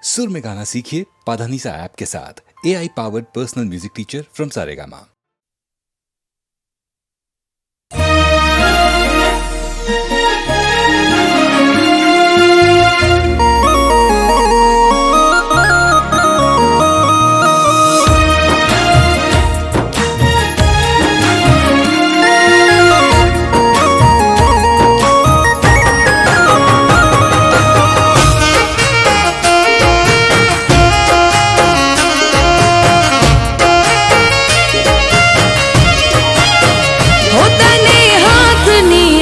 सुर में गाना सीखिए पाधानीसा ऐप के साथ। AI powered personal music teacher from Saregama.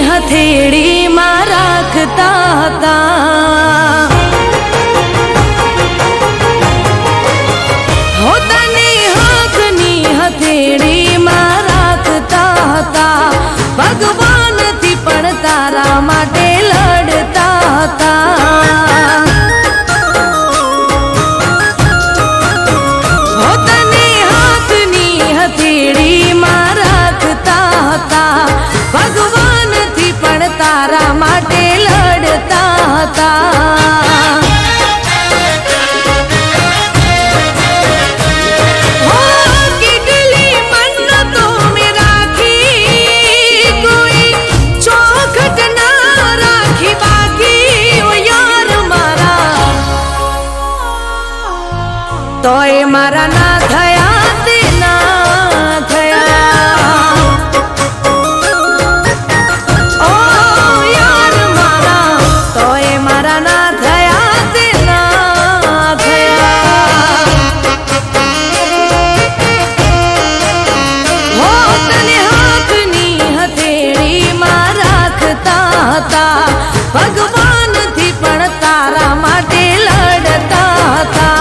हथेड़ी में राखता था हथेड़ी में राखता था भगवान थी पण तारा माटे लड़ता था। हथेड़ी में राखता था भगवान थी पण तारा माटे लड़ता था। हो किडली मन्नतों में राखी कोई चौखट ना राखी बाकी ओ यार मारा तोय मारा ना थया तेना थया भगवान थी पण तारा माटे लड़ता था।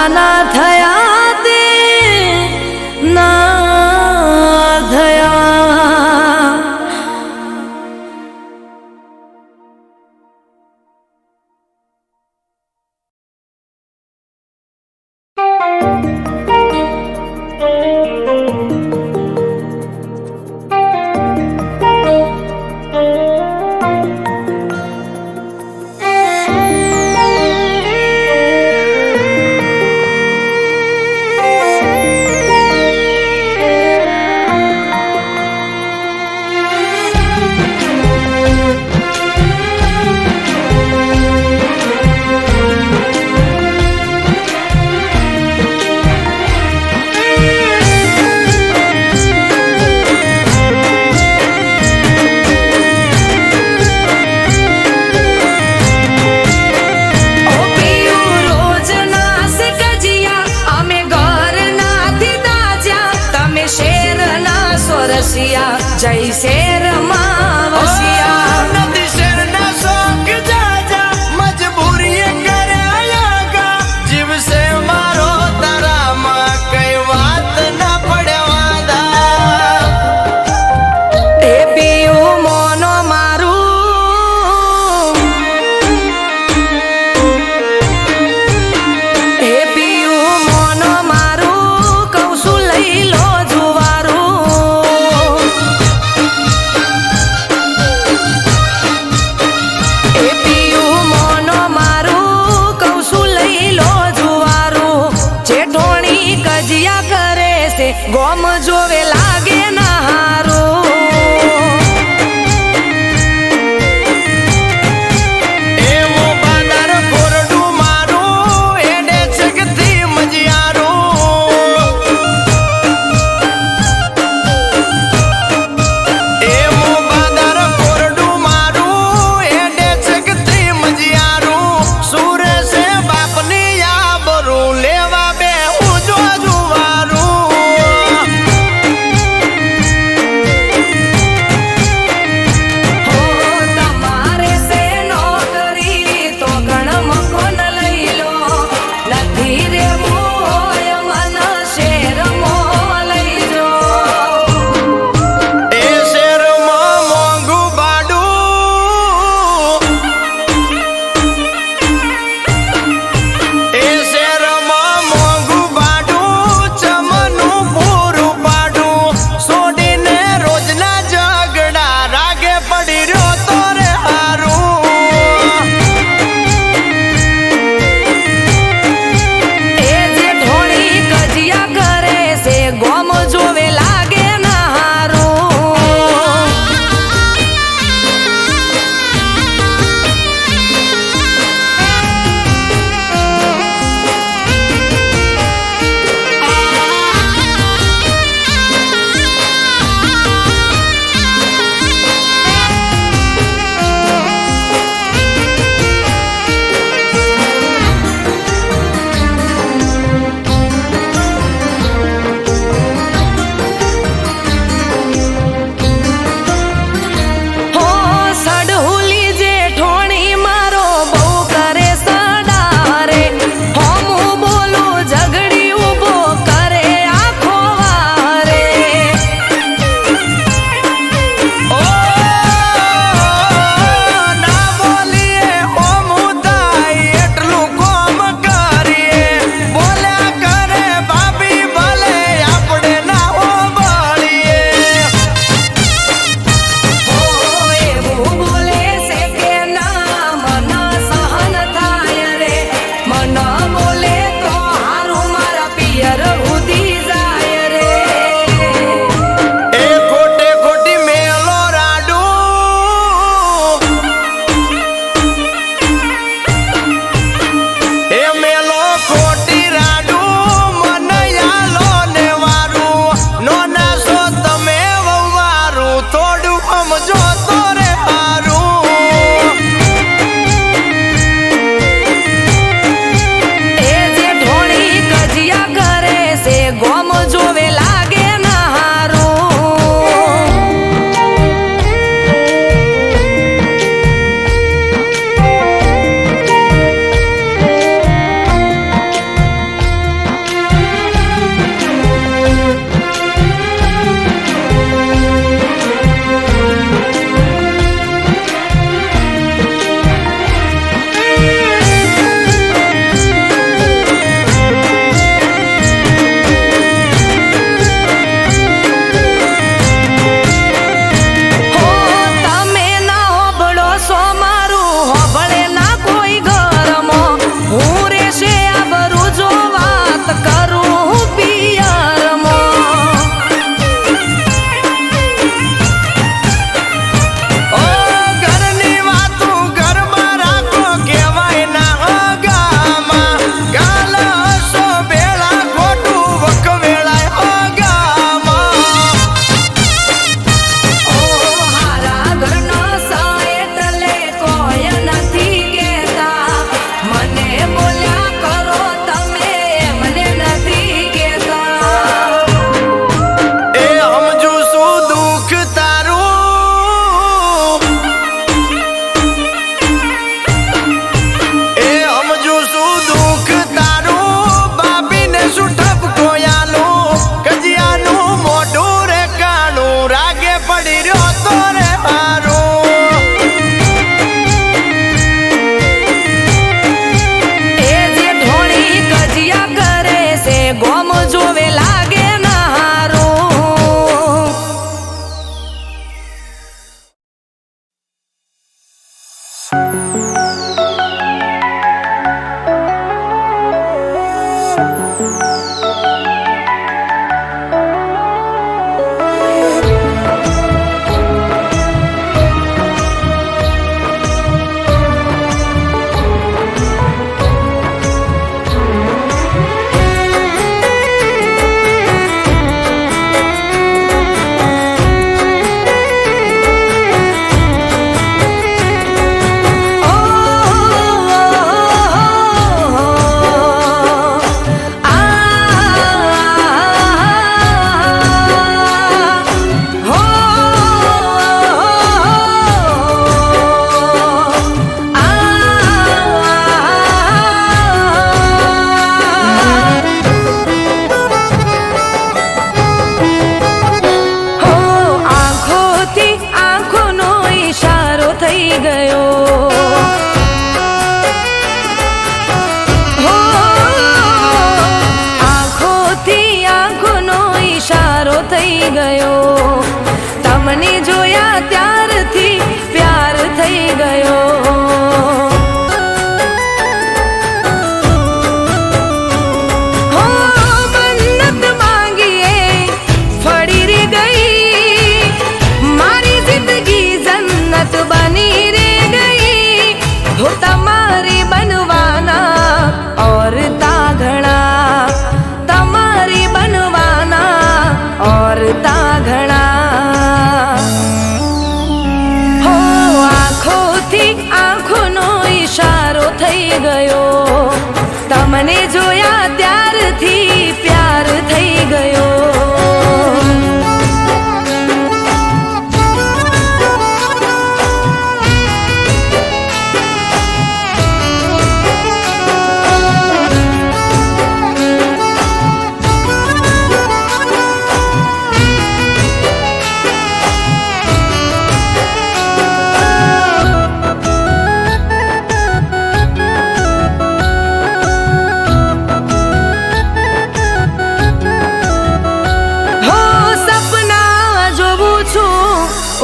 ના થયા તે ના થયા. જય શેર માવસિયા નથી શેર ના શોખ જાજા મજબૂરી કર્યા જીવશે મારો તારામાં કઈ વાત ના પડ્યા એ પીયું મોનો મારું એ પીયું મોનો મારું કહું છું લઈ લો ગોમ જોવે લાગે ના હારું એવું બાદર કોરડું મારું એડે છકથી મજિયારું એવું બાદર કોરડું મારું એડે છકથી મજિયારું સુરે છે બાપની આબરૂ લેવા બે ઉજો જુવારું ગોમ જોવે લાગે ના હારું. તમને જોયા ત્યારથી પ્યાર થઈ ગયો. હો મન્નત માંગીએ ફળી રે ગઈ, મારી જિંદગી જન્નત બની રે ગઈ. હો તમારી બનવાના ઓર તા ઘણા, તમારી બનવાના ઓર તા ઘણા. થઈ ગયો, તમને જોયા ત્યારથી પ્યાર થઈ ગયો.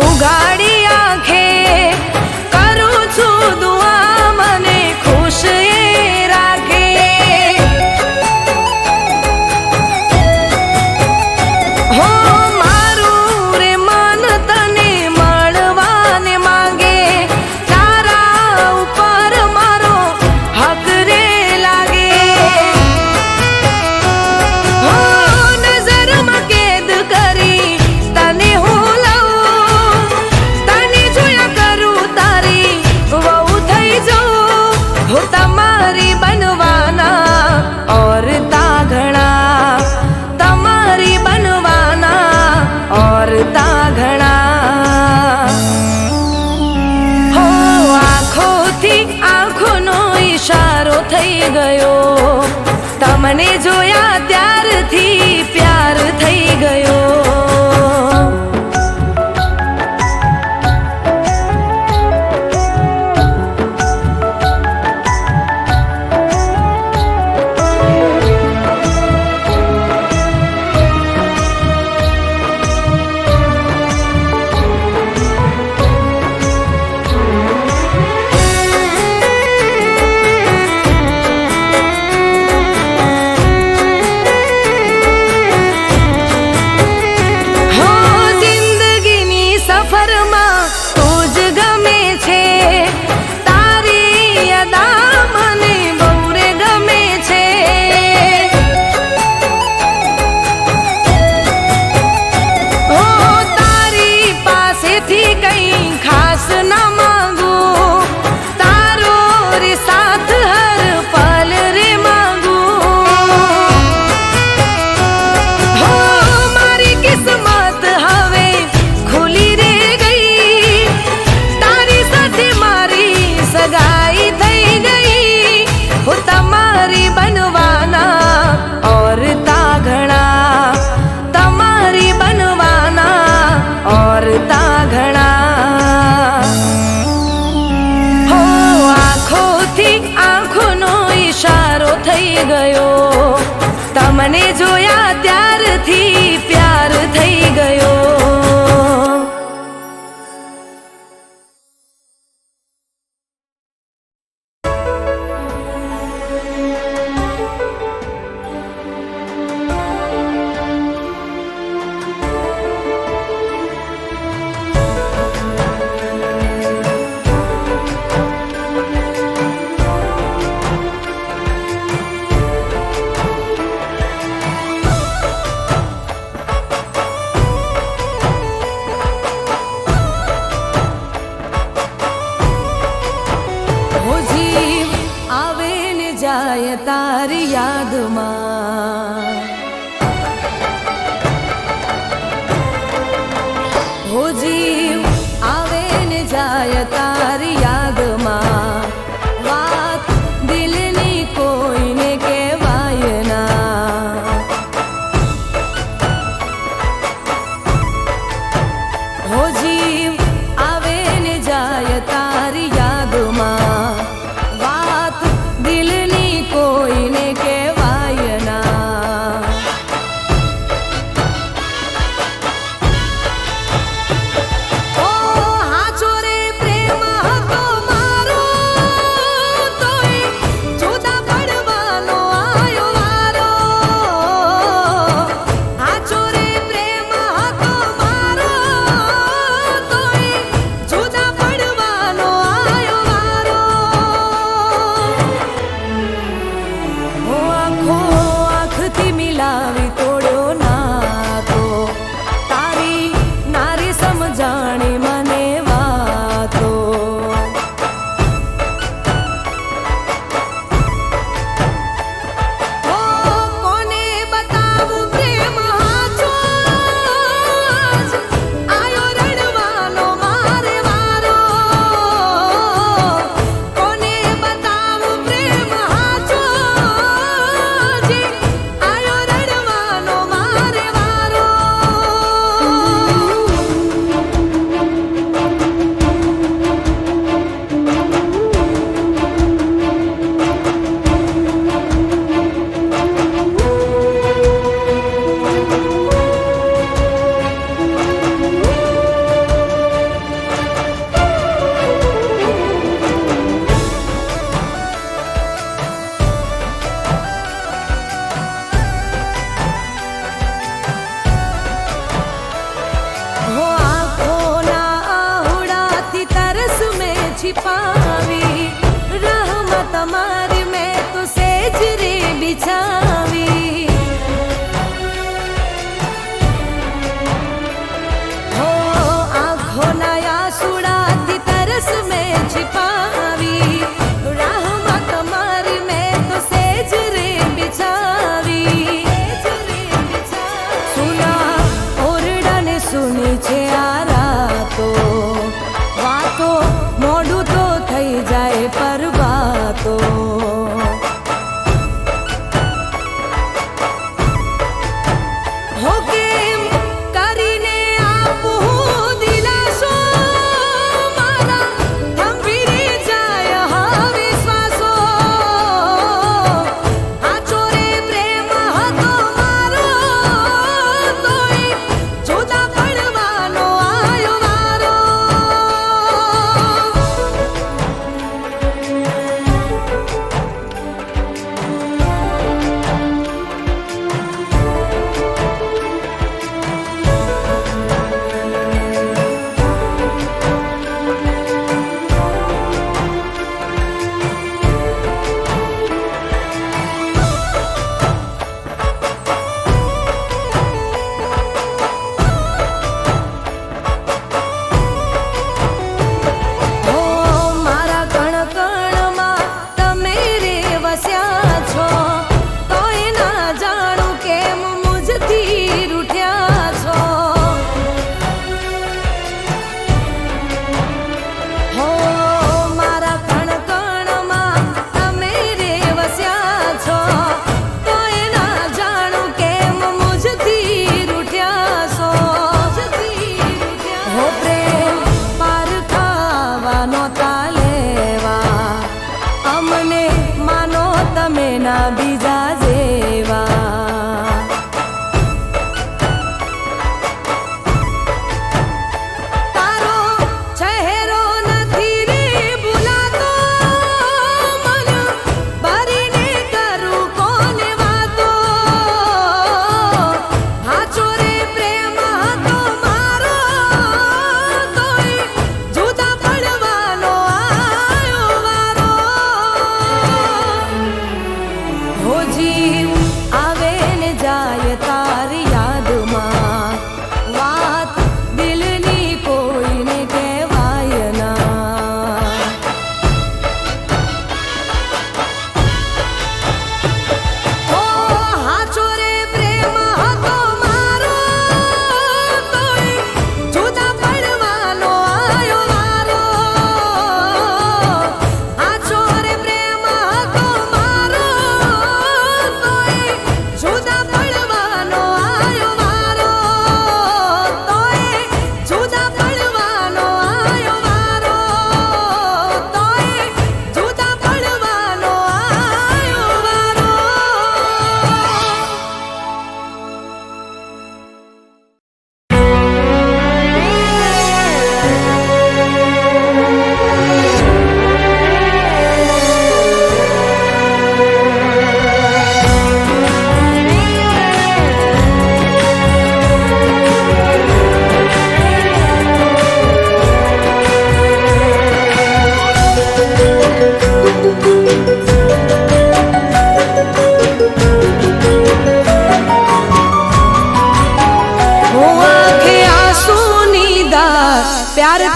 ઉગાડી આંખે કરું છું દુઆ, મને ખુશ એ રાખે. હો મારું રે મન તને મળવાને માંગે, તારા ઉપર મારો હક રે લાગે. હો નજરમાં કેદ કરી તને હું તમારી બનવાના ઓર તા ઘણા, તમારી બનવાના ઓર તા ઘણા. હો આંખોથી આંખોનો ઈશારો થઈ ગયો, તમને જોયા ત્યારથી પ્યાર થઈ ગયો. તને જોયા ત્યારથી પ્યાર થઈ ગયો. જાય તારી યાદમાં હો જીવ આવે ને જાય તારી યાદમાં વાત દિલની કોઈને કહેવાય ના હો જીવ આવે ને જાય તારી યાદમાં કોઈને કહેવાય ના ઓ હાચો રે પ્રેમ હતો મારો તોય જુદા પડવાનો આયો વારો હાચો રે પ્રેમ હતો મારો તોય જુદા પડવાનો આયો વારો આંખથી મિલાવી તોડ્યો નાતો તારી નારી સમજાણી મને વાતો કોને બતાવું પ્રેમ હાચો આયો રડવાનો મારે વારો કોને બતાવું પ્રેમ હાચો छिपावी रहमत हमारी मैं तो सेज रे बिछावी हो आँखों ना आंसुड़ाती तरस में छिपावी रहमत हमारी मैं तो सेज रे बिछावी सुना ओरडा ने सुनी छे आ रातो वातो मोडू तो थई जाए पर बातो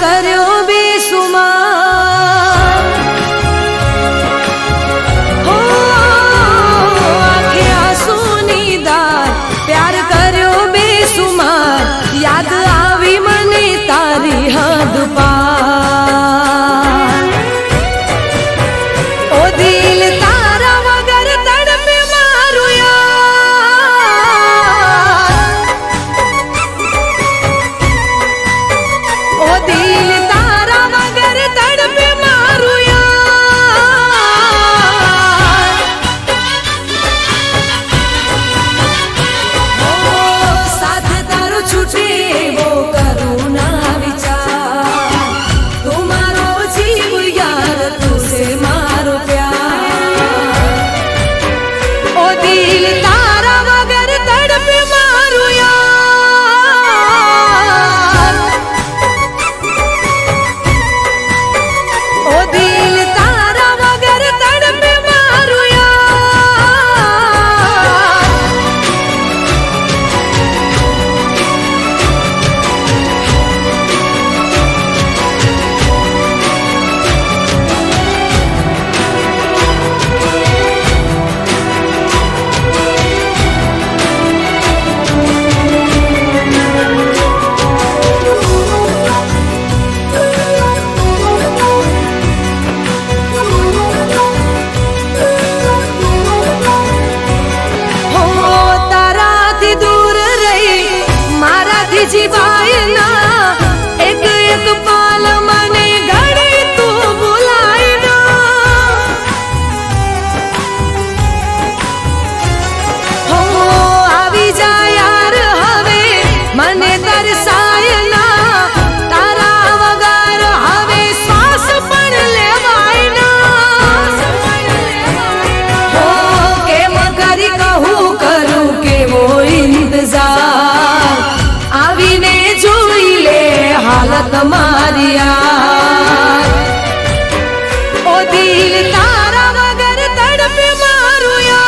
કર્યો બેસુમાર હો આંખે આંસુની ધાર પ્યાર કર્યો બેસુમાર યાદ આવી મને તારી હદ પાર ઓ દિલ તારા વગર તડપે મારું યાર ઓ દિલ તારા વગર તડપે મારું યાર ઓ સાથ તારો છૂટે એવો કરું ના વિચાર તું મારો જીવ યાર તું સે મારો પ્યાર ઓ દિલ તારા વગર તડપે મારું યાર ઓ દિલ તારા વગર તડપે મારું યાર હો તારાથી દૂર રહી મારાથી જીવાય ના એક એક પાલ મને ઘડે તું ભૂલાય ના હો આવી જા યાર હવે મને તરસાય ના તારા વગર હવે શ્વાસ પણ લેવાય ના હો કેમ કરી કહું કરું કેવો ઇંતજાર આવીને જોઈ લે હાલત મારી યાર ઓ દિલ તારા વગર તડપે મારું યાર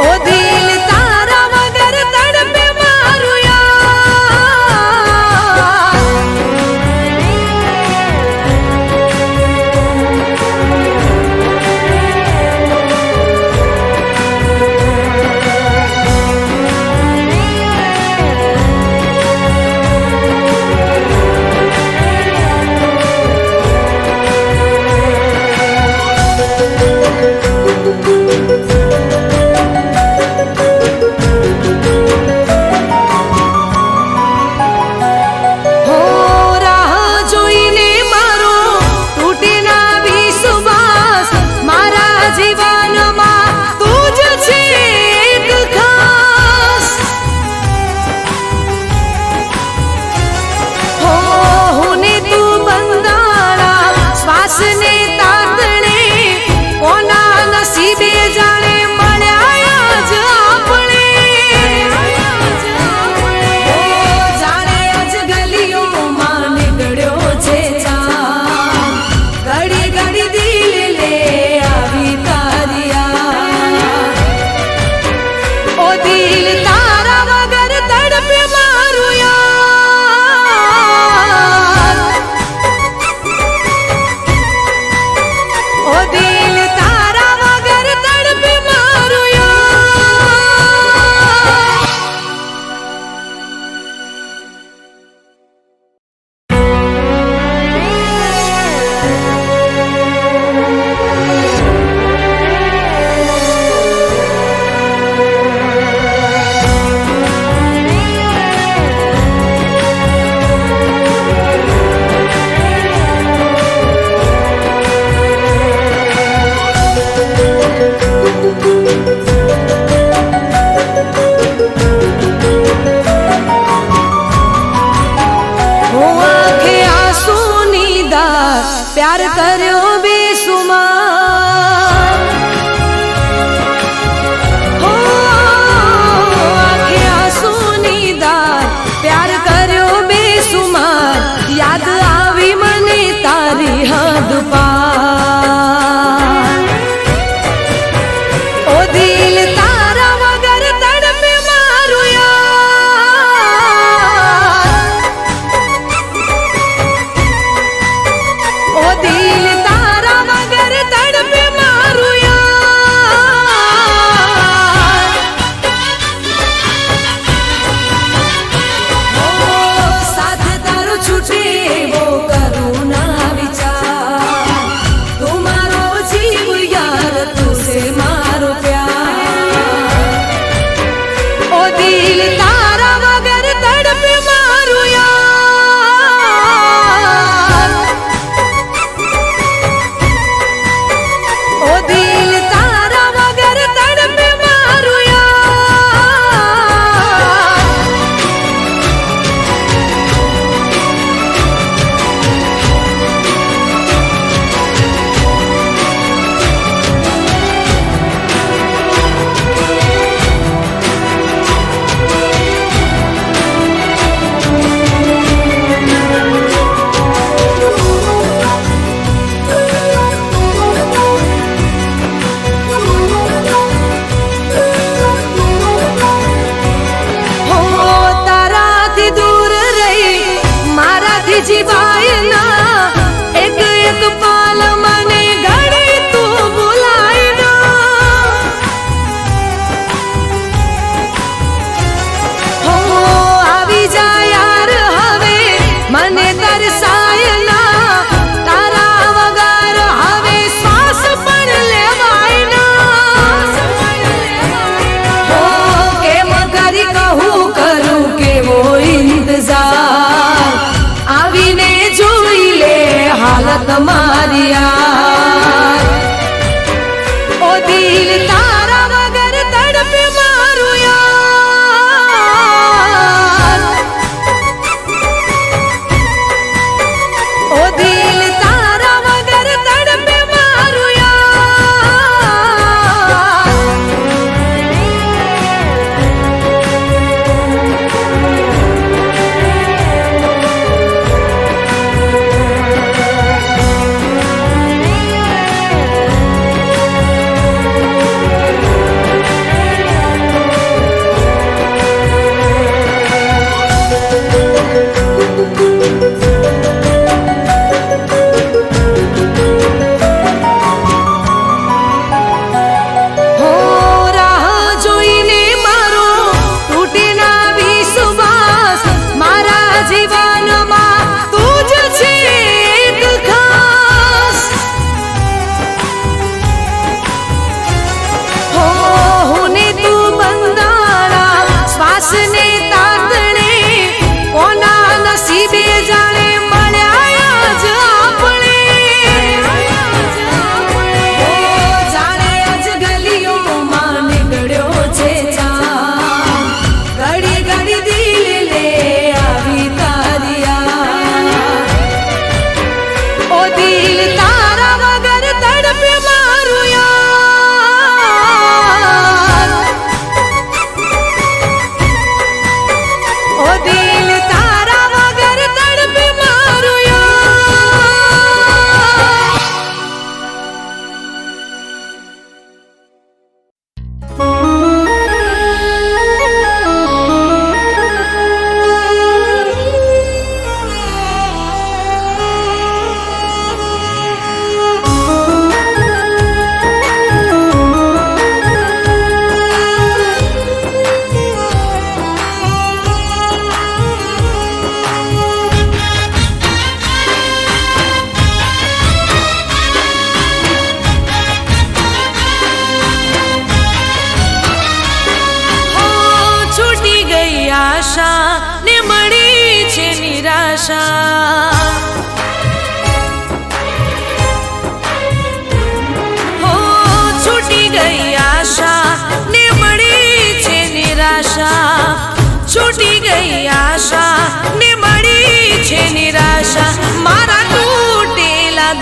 ઓ દિલ તારા વગર તડપે મારું યાર હો રાહ જોઈને મારો તૂટે ના વિશ્વાસ મારા જીવનમાં તું જ છે એક ખાસ હો હું ને તું બંધાણા શ્વાસને તાતણે કોના નસીબે જાણે મળ્યા આજ આપણે ઓ જાણે આજ ગલીઓમાં નીકળ્યો છે ચાંદ ઘડી ઘડી દિલ લે આવી તારી યાદ ઓ દિલ તારા વગર તડપે મારું યાર ઓ દિલ તારા વગર તડપે મારું યાર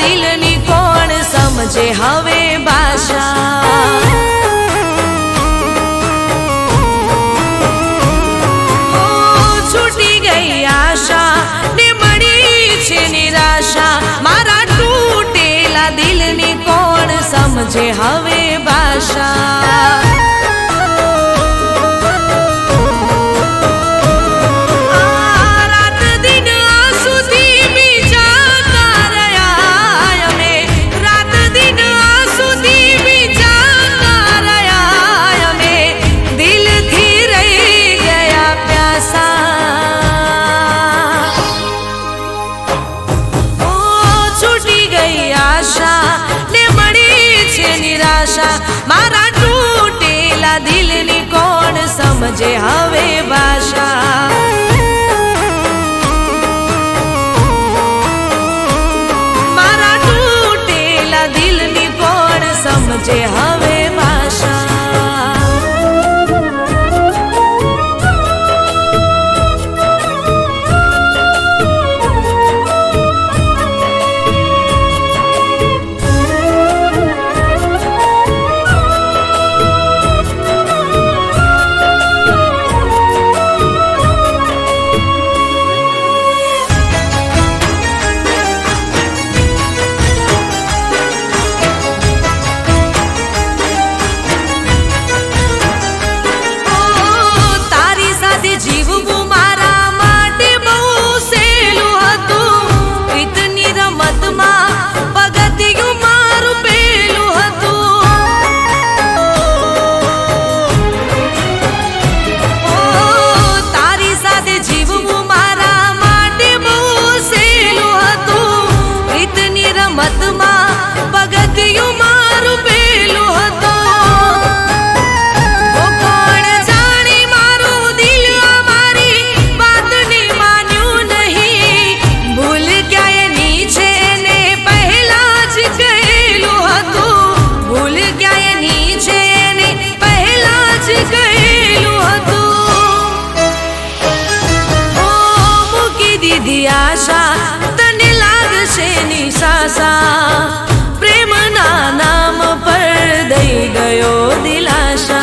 દિલની કોણ સમજે હવે ભાષા. ઓ છૂટી ગઈ આશા ને મળી છે નિરાશા, મારા તૂટેલા દિલની કોણ સમજે હવે ભાષા. મારા તૂટેલા દિલની કોણ સમજે હવે ભાષા. મારા તૂટેલા દિલની કોણ સમજે હવે ભાષા. આશા તને લાગશે નિશાસા, પ્રેમના નામ પર દઈ ગયો દિલાશા.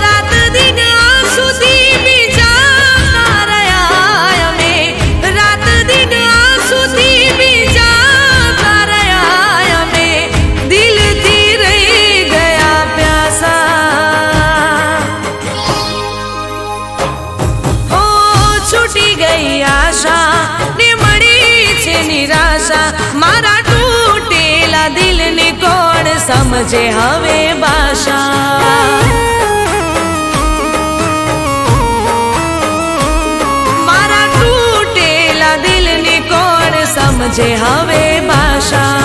રાત દિન આંસુથી ભીંજાતા રહ્યા અમે, રાત દિન આંસુથી ભીંજાતા રહ્યા અમે, દિલથી રહી ગયા પ્યાસા. છૂટી ગઈ આશા ને મળી છે નિરાશા, મારા તૂટેલા દિલની કોણ સમજે હવે ભાષા. મારા તૂટેલા દિલની કોણ સમજે હવે ભાષા.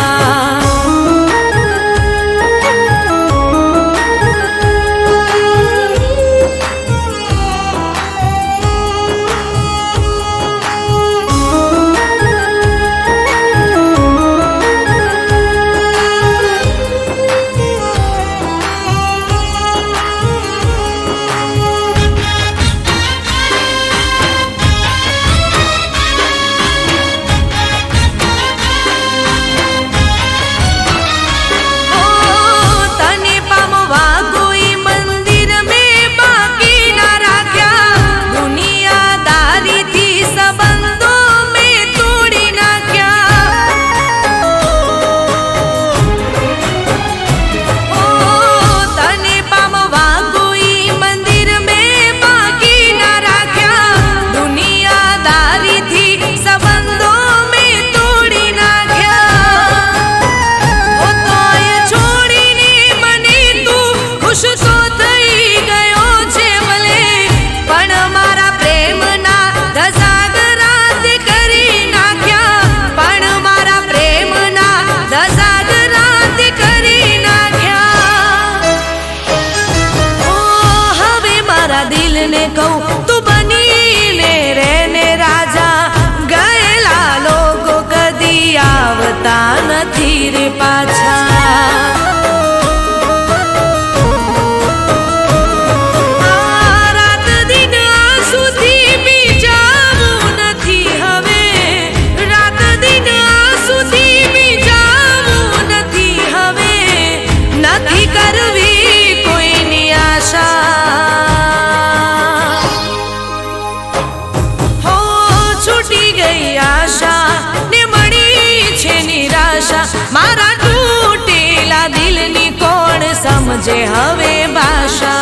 ગઈ આશા ને મળી છે નિરાશા મારા તૂટેલા દિલની કોણ સમજે હવે ભાષા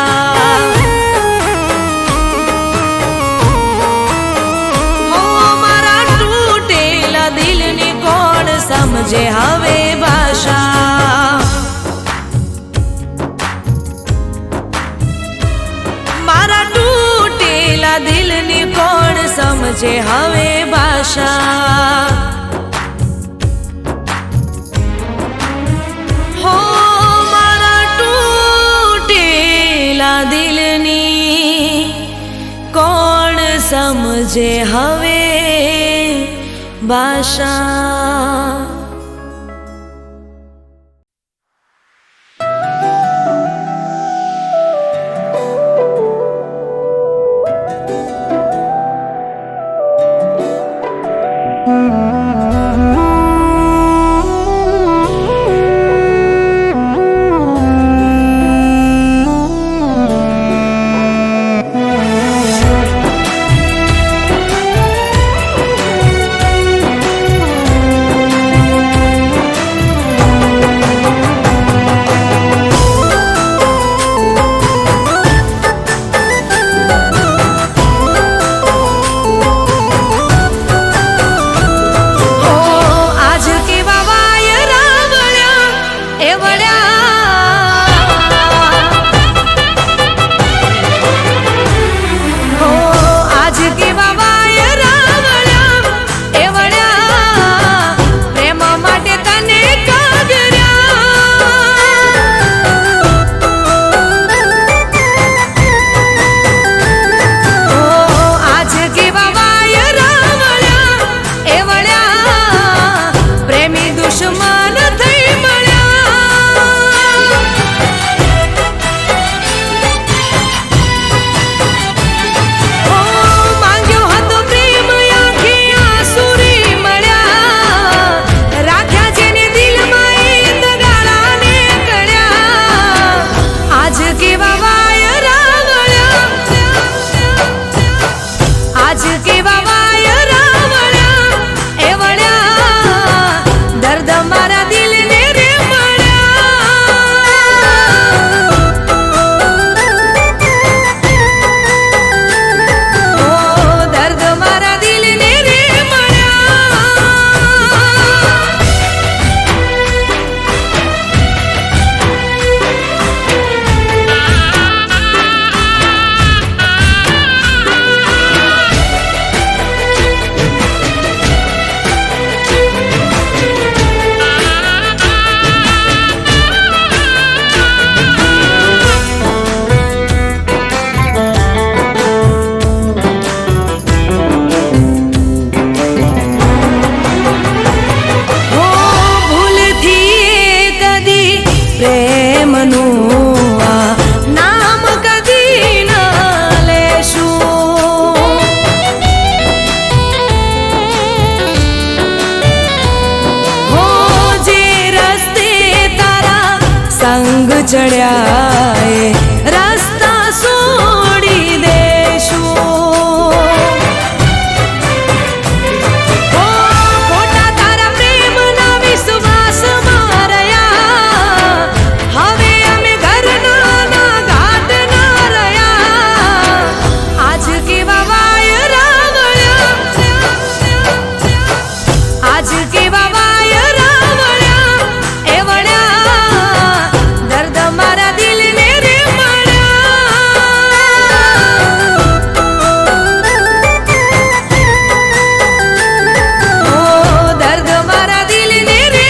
હો મારા તૂટેલા દિલની કોણ સમજે હવે ભાષા મારા તૂટેલા દિલની કોણ સમજે હવે ભાષા હો મારા તૂટેલા દિલની કોણ સમજે હવે ભાષા ચડ્યા રસ્તા છોડી દેશું ખોટા તારા પ્રેમના વિશ્વાસમાં રહ્યા હવે અમે ઘરના ઘાટ ના રહ્યા આજ કેવા વાયરા વળ્યા આજ કેવા વાયરા વળ્યા એ વળ્યા દર્દ મારા દિલને રે મળ્યા ઓ દર્દ મારા દિલને રે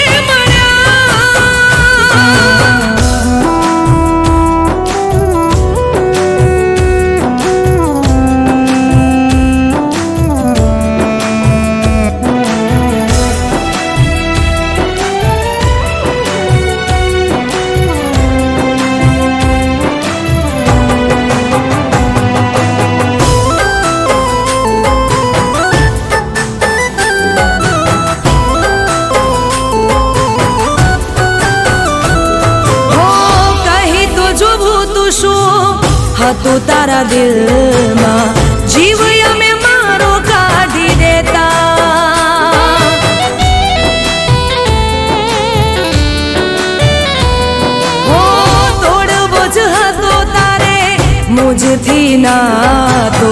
હતું તારા દિલમાં જીવ અમે મારો કાઢી દેતા મુજથી ના તો